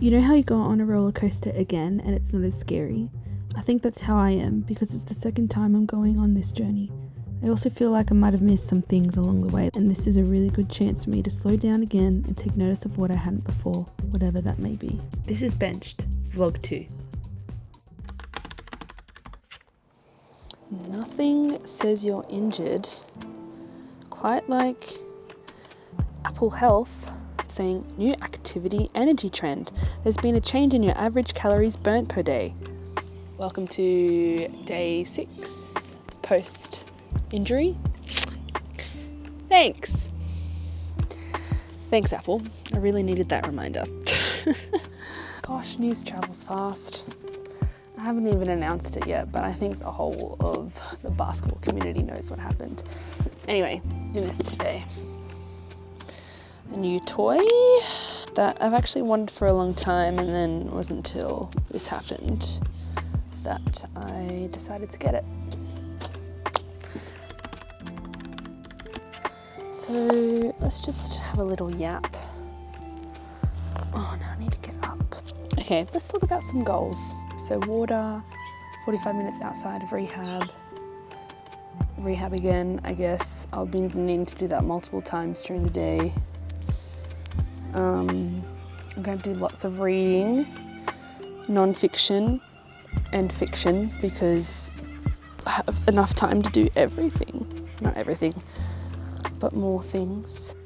You know how you go on a roller coaster again and it's not as scary? I think that's how I am because it's the second time I'm going on this journey. I also feel like I might have missed some things along the way, and this is a really good chance for me to slow down again and take notice of what I hadn't before, whatever that may be. This is Benched, Vlog 2. Nothing says you're injured quite like Apple Health saying new activity energy trend. There's been a change in your average calories burnt per day. Welcome to day 6 post injury. Thanks Apple. I really needed that reminder. Gosh, news travels fast. I haven't even announced it yet, but I think the whole of the basketball community knows what happened. Anyway, doing this today. A new toy that I've actually wanted for a long time, and then it wasn't until this happened that I decided to get it. So let's just have a little yap. Oh no, I need to get up. Okay, let's talk about some goals. So water, 45 minutes outside of rehab again, I guess. I'll be needing to do that multiple times during the day. I'm going to do lots of reading, non-fiction and fiction, because I have enough time to do everything. Not everything, but more things.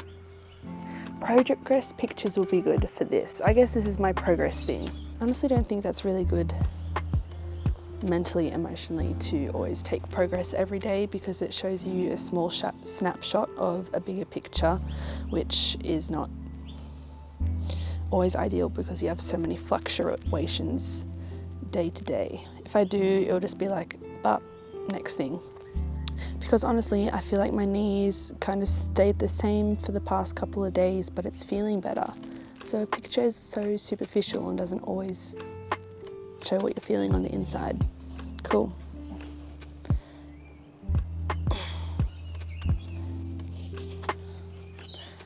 Progress pictures will be good for this. I guess this is my progress thing. I honestly don't think that's really good mentally, emotionally, to always take progress every day, because it shows you a small snapshot of a bigger picture, which is not always ideal because you have so many fluctuations day to day. If I do, it'll just be like, but next thing. Because honestly, I feel like my knees kind of stayed the same for the past couple of days, but it's feeling better. So a picture is so superficial and doesn't always show what you're feeling on the inside. Cool.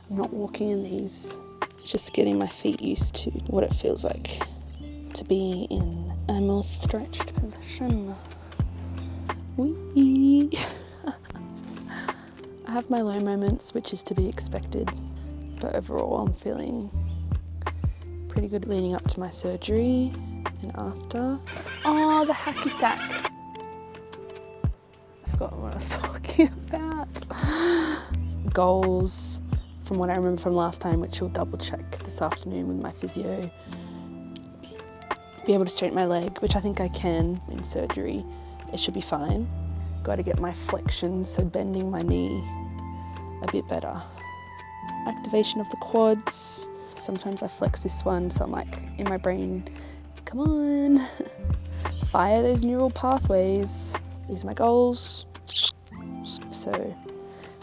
I'm not walking in these. Just getting my feet used to what it feels like to be in a more stretched position. Whee! I have my low moments, which is to be expected, but overall I'm feeling pretty good leading up to my surgery and after. Oh, the hacky sack. I forgot what I was talking about. Goals. From what I remember from last time, which we'll double check this afternoon with my physio. Be able to straighten my leg, which I think I can in surgery. It should be fine. Got to get my flexion, so bending my knee a bit better. Activation of the quads. Sometimes I flex this one, so I'm like in my brain, come on, fire those neural pathways. These are my goals. So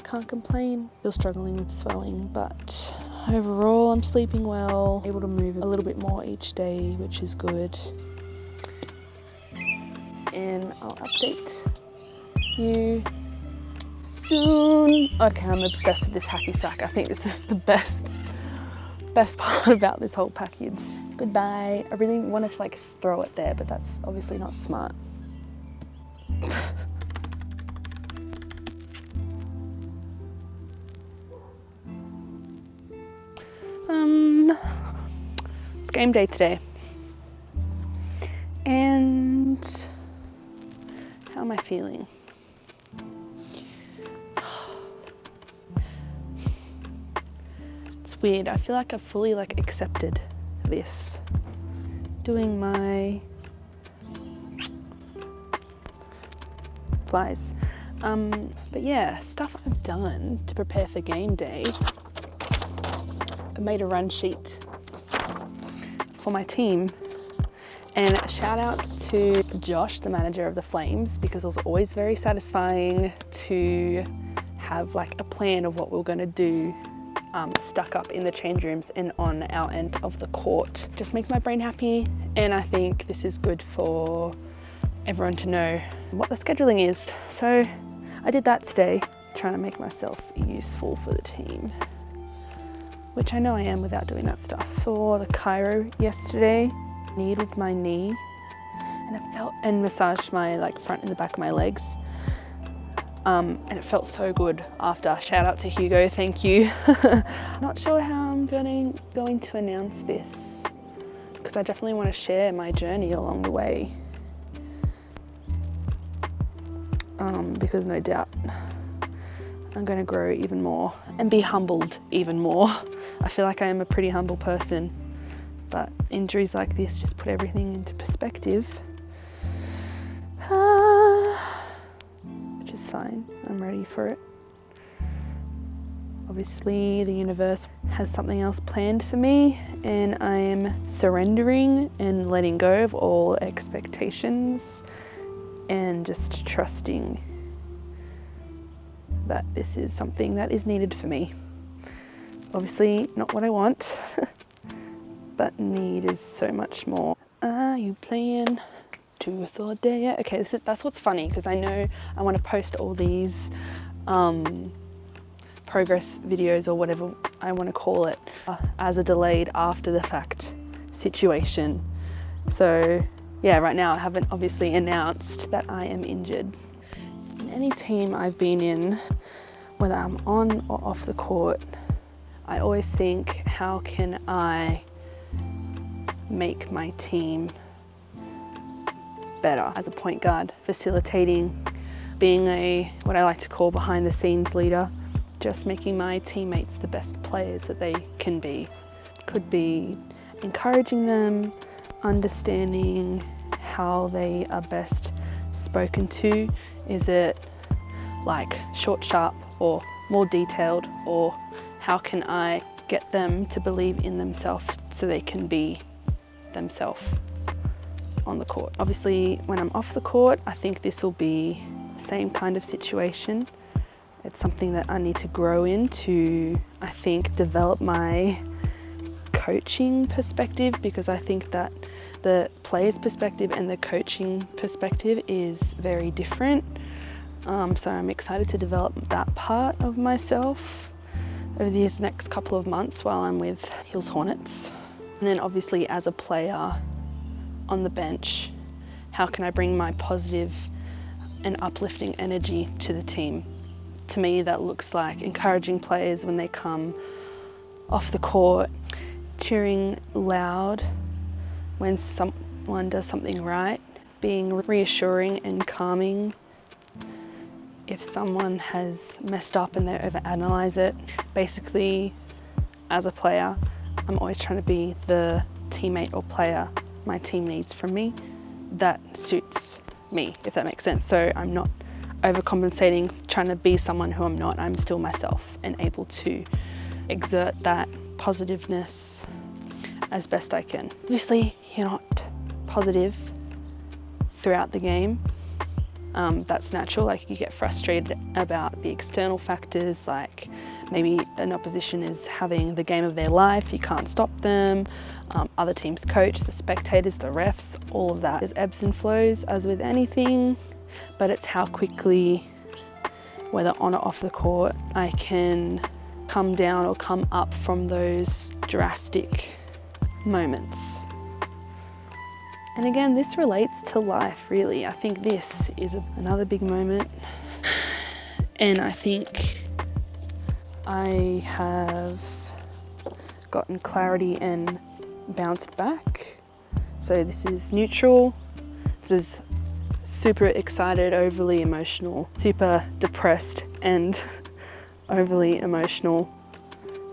can't complain. Still struggling with swelling, but overall I'm sleeping well, able to move a little bit more each day, which is good. And I'll update you soon. Okay, I'm obsessed with this hacky sack. I think this is the best part about this whole package. Goodbye. I really wanted to like throw it there, but that's obviously not smart. It's game day today. And how am I feeling? It's weird. I feel like I've fully accepted this. Doing my flies. But yeah, stuff I've done to prepare for game day. I made a run sheet for my team, and shout out to Josh, the manager of the Flames, because it was always very satisfying to have a plan of what we were going to do stuck up in the change rooms and on our end of the court. Just makes my brain happy, and I think this is good for everyone to know what the scheduling is. So I did that today, trying to make myself useful for the team. which I know I am without doing that stuff. Saw the chiro yesterday, needled my knee, and it felt, and massaged my like front and the back of my legs. And it felt so good after. Shout out to Hugo, thank you. Not sure how I'm going to announce this, because I definitely want to share my journey along the way. Because no doubt I'm going to grow even more and be humbled even more. I feel like I am a pretty humble person, but injuries like this just put everything into perspective. Which is fine, I'm ready for it. Obviously the universe has something else planned for me, and I am surrendering and letting go of all expectations and just trusting that this is something that is needed for me. Obviously not what I want, but need is so much more. Are you playing truth or dare? Okay, that's what's funny, because I know I want to post all these progress videos or whatever I want to call it as a delayed after the fact situation. So yeah, right now I haven't obviously announced that I am injured. In any team I've been in, whether I'm on or off the court, I always think, how can I make my team better as a point guard, facilitating, being a, what I like to call behind the scenes leader, just making my teammates the best players that they can be. Could be encouraging them, understanding how they are best spoken to. Is it like short, sharp, or more detailed, or how can I get them to believe in themselves so they can be themselves on the court? Obviously, when I'm off the court, I think this will be the same kind of situation. It's something that I need to grow into, I think, develop my coaching perspective, because I think that the player's perspective and the coaching perspective is very different. So I'm excited to develop that part of myself over these next couple of months while I'm with Hills Hornets. And then obviously as a player on the bench, how can I bring my positive and uplifting energy to the team? To me, that looks like encouraging players when they come off the court, cheering loud when someone does something right, being reassuring and calming if someone has messed up and they overanalyze it. Basically, as a player, I'm always trying to be the teammate or player my team needs from me that suits me, if that makes sense. So I'm not overcompensating, trying to be someone who I'm not. I'm still myself and able to exert that positiveness as best I can. Obviously, you're not positive throughout the game. That's natural. Like, you get frustrated about the external factors, like maybe an opposition is having the game of their life, you can't stop them, other teams' coach, the spectators, the refs, all of that. There's ebbs and flows as with anything, but it's how quickly, whether on or off the court, I can come down or come up from those drastic moments. And again, this relates to life, really. I think this is another big moment. And I think I have gotten clarity and bounced back. So this is neutral. This is super excited, overly emotional, super depressed and overly emotional.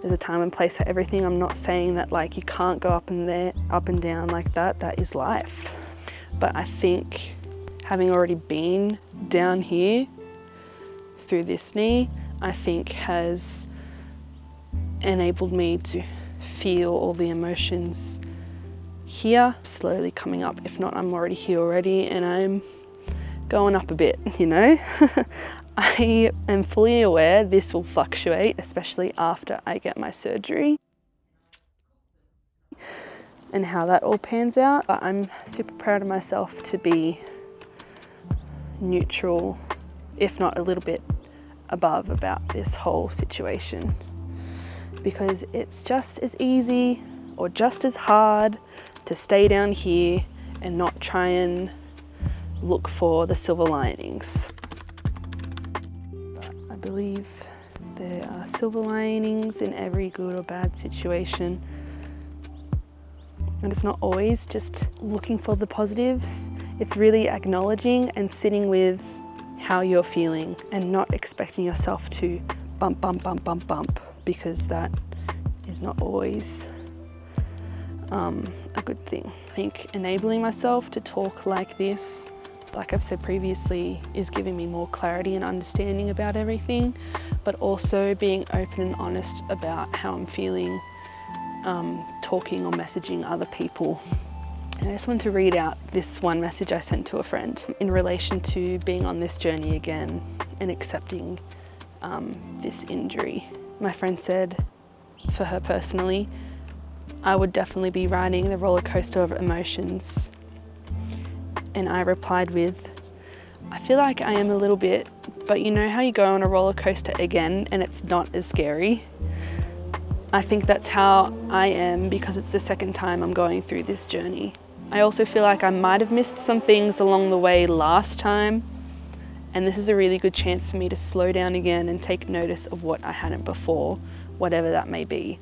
There's a time and place for everything. I'm not saying that like you can't go up and down like that. That is life. But I think having already been down here through this knee, I think has enabled me to feel all the emotions here, slowly coming up. If not, I'm already here already, and I'm going up a bit, you know? I am fully aware this will fluctuate, especially after I get my surgery and how that all pans out. But I'm super proud of myself to be neutral, if not a little bit above, about this whole situation. because it's just as easy or just as hard to stay down here and not try and look for the silver linings. But I believe there are silver linings in every good or bad situation. And it's not always just looking for the positives. It's really acknowledging and sitting with how you're feeling and not expecting yourself to bump, bump, bump, bump, bump, because that is not always a good thing. I think enabling myself to talk like this, like I've said previously, is giving me more clarity and understanding about everything, but also being open and honest about how I'm feeling, talking or messaging other people. And I just want to read out this one message I sent to a friend in relation to being on this journey again and accepting this injury. My friend said, for her personally, I would definitely be riding the roller coaster of emotions. And I replied with, I feel like I am a little bit, but you know how you go on a roller coaster again and it's not as scary? I think that's how I am because it's the second time I'm going through this journey. I also feel like I might have missed some things along the way last time, and this is a really good chance for me to slow down again and take notice of what I hadn't before, whatever that may be.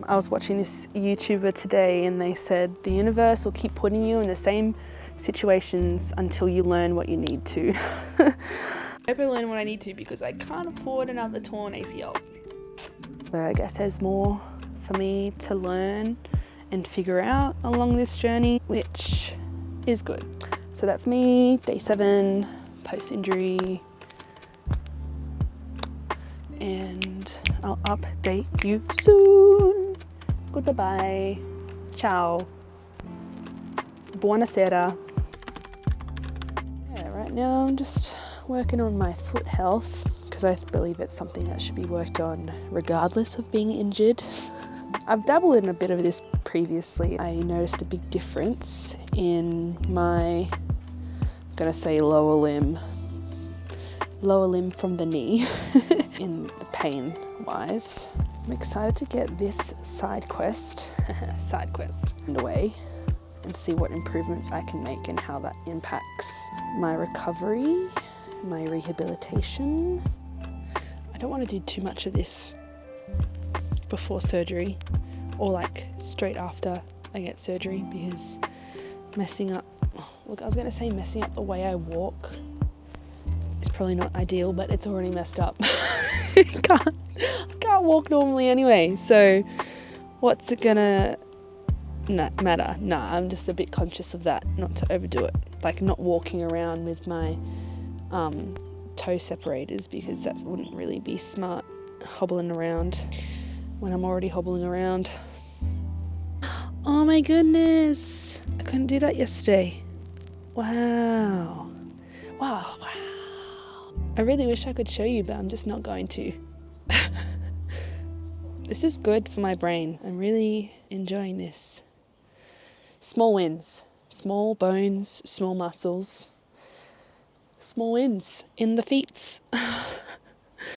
I was watching this YouTuber today and they said the universe will keep putting you in the same situations until you learn what you need to. I hope I learn what I need to because I can't afford another torn ACL. So I guess there's more for me to learn and figure out along this journey, which is good. So that's me, day 7, post-injury, and I'll update you soon. Goodbye. Ciao. Buonasera. Yeah, right now I'm just working on my foot health because I believe it's something that should be worked on regardless of being injured. I've dabbled in a bit of this previously. I noticed a big difference in my, I'm gonna say lower limb from the knee in the pain wise. I'm excited to get this side quest underway and see what improvements I can make and how that impacts my recovery, my rehabilitation. I don't want to do too much of this before surgery or like straight after I get surgery because messing up the way I walk is probably not ideal, but it's already messed up. I can't walk normally anyway, so what's it gonna matter? Nah, I'm just a bit conscious of that, not to overdo it, like not walking around with my toe separators because that wouldn't really be smart, hobbling around when I'm already hobbling around. Oh my goodness, I couldn't do that yesterday. Wow. I really wish I could show you, but I'm just not going to. This is good for my brain. I'm really enjoying this. Small wins, small bones, small muscles, small wins in the feets.